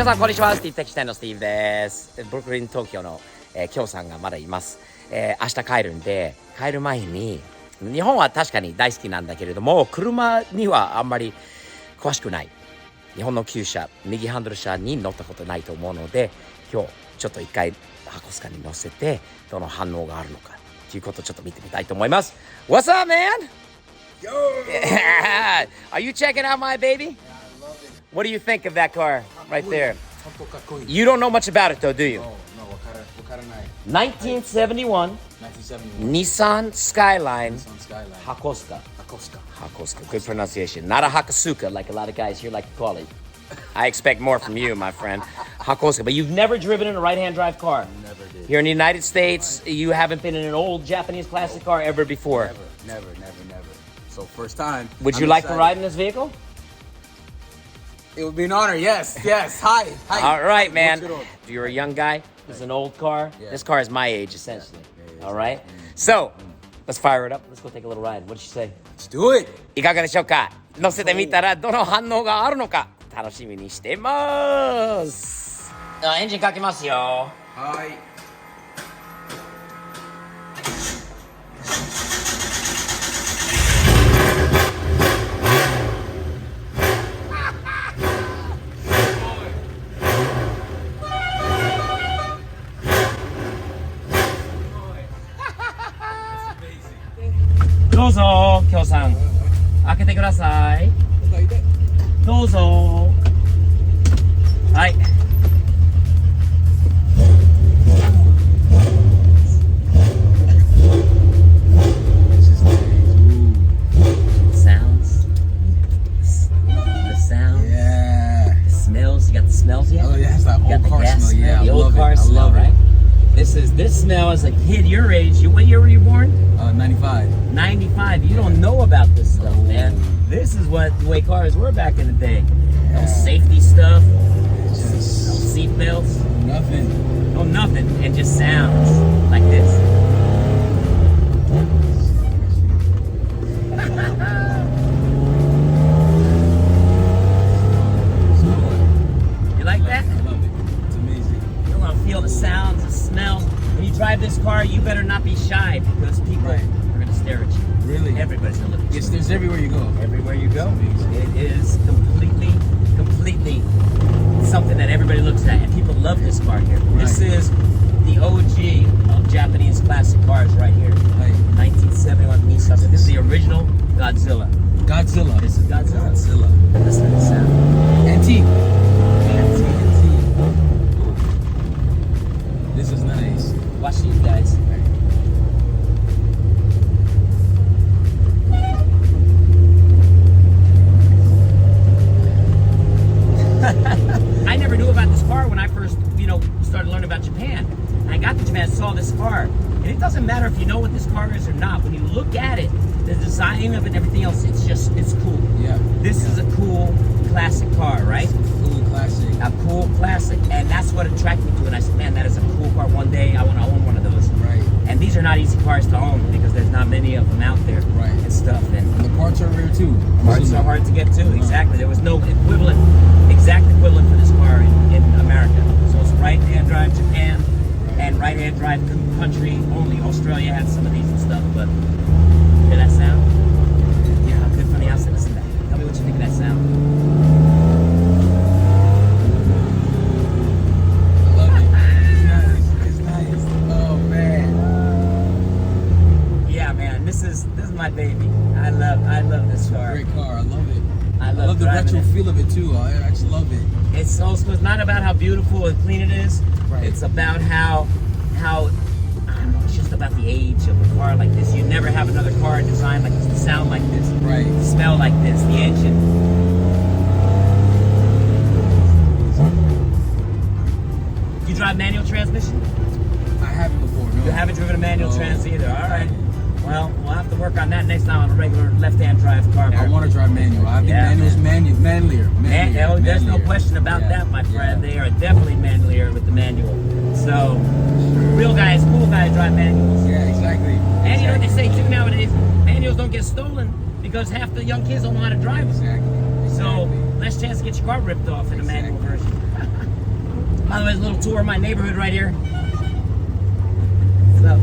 さんこんにちは、スティーブテキシタイのスティーブです。ブルックリン東京の、キョウさんがまだいます。明日帰るんで、帰る前に日本は確かに大好きなんだけれども、車にはあんまり詳しくない。日本の旧車、右ハンドル車に乗ったことないと思うので、今日ちょっと一回箱スカに乗せてどの反応があるのかということをちょっと見てみたいと思います。 What's up, man? Yo! Yeah. Are you checking out my baby? Yeah, I love it. What do you think of that car right there? ちょっとかっこいい。 You don't know much about it though, do you? No, わからない。1971 1971 Nissan Skyline Nissan Skyline Hakosuka. Hakosuka. Hakosuka, good pronunciation. Not a Hakosuka like a lot of guys here like to call it. I expect more from you, my friend. Hakosuka, but you've never driven in a right-hand drive car. Never did. Here in the United States, you haven't been in an old Japanese classic car ever before. Never. So first time. Would you I'm like to excited. ride in this vehicle? It would be an honor. Yes. Hi. All right, man. もちろん If you're a young guy, it's an old car. Yeah. This car is my age, essentially. Yeah. All right? So, let's fire it up. Let's go take a little ride. What did you say? Let's do it. いかがでしょうか？乗せてみたらどの反応があるのか楽しみにしてます。エンジンかけますよ。はい。どうぞ、きょうさん。開けてください。どうぞ。はい。Sounds. The sounds. Yeah. The smells. You got the smells yet? Oh, yeah, it's that You got old the car gas smell. Yeah, the I old love car it. I smell, love right? it. This smell as a kid your age. What year were you born? 95. 95. You don't know about this stuff, man. This is what the way cars were back in the day. No safety stuff, no Just seat belts, nothing. no nothing. It just sounds like this. You like that? I love it. It's amazing. You're gonna feel the sounds, the smells. When you drive this car, you better not be shy because people Right. are gonna stare at you. Really? Everybody's gonna look at you. Yes, there's everywhere you go. Everywhere you go. Amazing. It is completely something that everybody looks at, and people love this car here. This Right. is the OG of Japanese classic cars right here. Right. 1971 Nissan. This is the original Godzilla. Godzilla. This is Godzilla. Godzilla. Listen to the sound. Antique. Antique. This is nice. Watch these guys. I never knew about this car when I first, started learning about Japan. I got to Japan, saw this car, and it doesn't matter if you know what this car is or not. When you look at it, the design of it and everything else, it's cool. Yeah. This is a cool classic car, right? Cool classic. A cool classic, and that's what attracted me to it. And I said, man, that is a cool car. One day I want to own one of those. Right. And these are not easy cars to own because there's not many of them out there, Right. and stuff. And And the parts are rare too. parts are hard to get to. Exactly. There was no exact equivalent for this car in America. So it's right-hand drive Japan and right-hand drive country only. Australia had some of these and stuff, but hear that sound? Yeah, how good from the outside. Listen to that. Tell me what you think of that sound. I love it. It's nice. Oh man. Yeah, man, this is my baby. I love this car. Great car. I love it. I I love the driving retro it. feel of it too. I actually love it. It's not about how beautiful and clean it is. Right. It's about how I don't know. It's just about the age of a car like this. You never have another car designed like this, sound like this, Right. smell like this. The engine. You drive manual transmission? I haven't before. No. You haven't driven a manual No. trans either. All right. Well, we'll have to work on that next time on a regular left-hand drive car. I want to drive manual. I think Yeah, manual's manlier. There's no manlier. question about Yeah, that, my friend. yeah. They are definitely manlier with the manual. So, real guys, cool guys drive manuals. Yeah, exactly. And you know what they say too nowadays? Manuals don't get stolen because half the young kids don't know how to drive them. Exactly. So, Exactly. less chance to get your car ripped off in a manual version. By the way, a little tour of my neighborhood right here. What's up?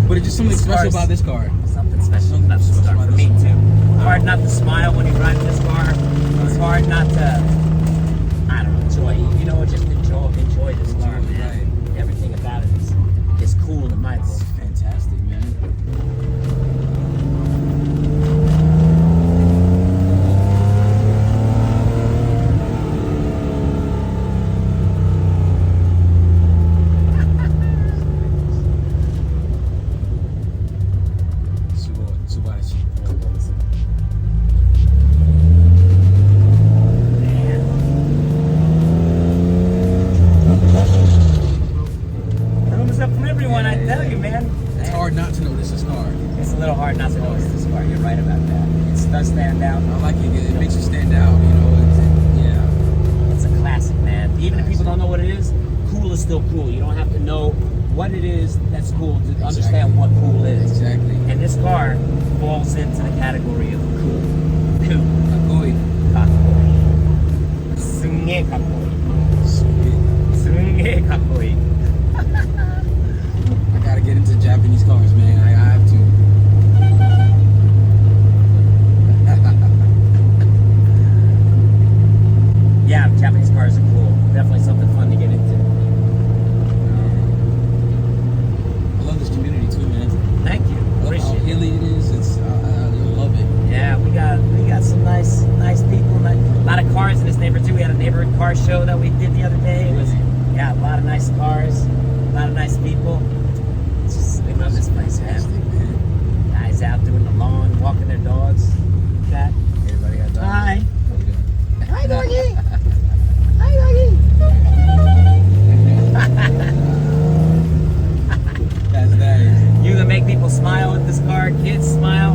But it's just something These special cars- about this car. Something special about this car. For me too. Hard not to smile when you're driving this car. It's hard not to, I don't know, enjoy. You know, just enjoy this car, man. Right. Everything about it is cool in my book. It's fantastic, man. Thumbs up from everyone, I tell you, man. It's hard not to notice this car. It's a little hard not to notice this car. You're right about that. It does stand out. I like it. It makes you stand out, you know. Yeah. It's a classic, man. Even if people don't know what it is, cool is still cool. You don't have to know what it is that's cool to understand what cool is. Exactly. And this car falls into the category of cool. Cool. Kakoi. Kakkoi. Sunge kakkoi. Sunge kakkoi. I gotta get into Japanese cars, man. I have to. Yeah, Japanese cars are cool. Definitely something fun to get into. I love this community too, man. Thank you. I love how Appreciate it. hilly it is. I love it. Yeah, we got some nice people. A lot of cars in this neighborhood too. We had a neighborhood car show that we did the other day. It was a lot of nice cars, a lot of nice people. It's just, we love this place, Fantastic, man. man. Guys out doing the lawn, walking their dogs. Cat. Everybody got dogs. Hi. How you doing? Hi, doggy. Hi, doggy. That's nice. You that make people smile with this car, kids smile.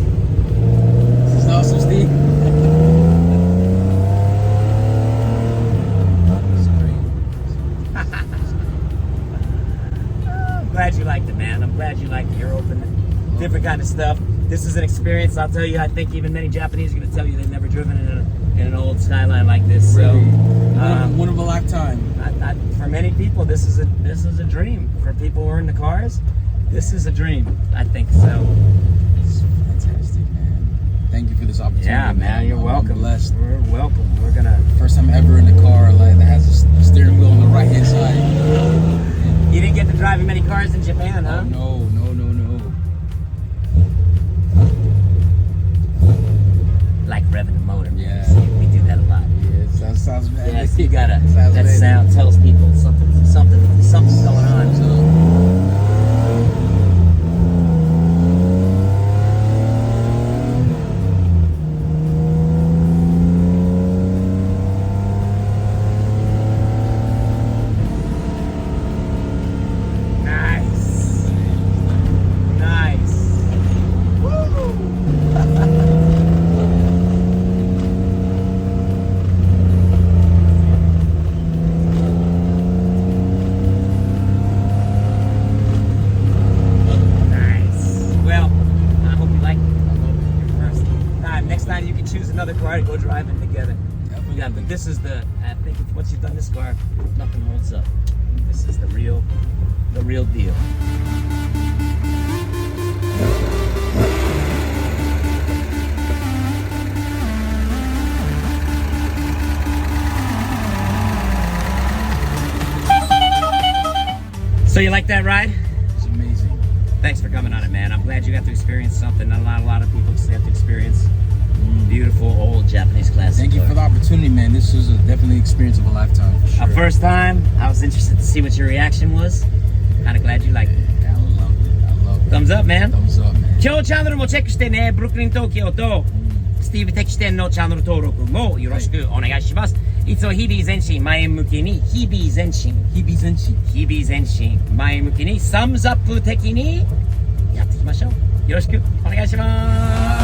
This is awesome, Steve. It's great. I'm glad you liked it, man. I'm glad you liked it. You're open to different kind of stuff. This is an experience, I'll tell you, I think even many Japanese are going to tell you they've never driven in an old Skyline like this. So, Really. One of a lifetime. for many people, this is a dream. For people who are in the cars, this is a dream. I think so. It's fantastic, man. Thank you for this opportunity. Yeah, man, you're I'm welcome. blessed. We're welcome. We're gonna. First time ever in a car like that has a steering wheel on the right hand side. You didn't get to drive in many cars in Japan, huh? Oh, no. Like revving a motor. Yeah. See, we do that a lot. Yeah, that sounds bad. Yes, you gotta. Sounds That bad. sound tells people something's going on. So, Nice. Nice. Woo! Nice. Well, I hope you like it. Your first time. Next time you can choose another car to go driving together. Yeah, but this is I think once you've done this car, nothing holds up. This is the real deal. So you like that ride? it's amazing. Thanks for coming on it, man. I'm glad you got to experience something not a lot of people get to experience. Beautiful old Japanese classic. Thank you car. for the opportunity, man. This was definitely experience of a lifetime. For sure. Our first time, I was interested to see what your reaction was. Kind of glad you liked it. Yeah, I love it. Thumbs up, man. Thumbs up, man. 今日チャンネルもチェックしてね。ブルックリン東京とスティーブ敵店のチャンネル登録もよろしくお願いします。いつも日々前進前向きに日々前進日々前進。日々前進前向きにサムズアップ的にやっていきましょう。よろしくお願いします。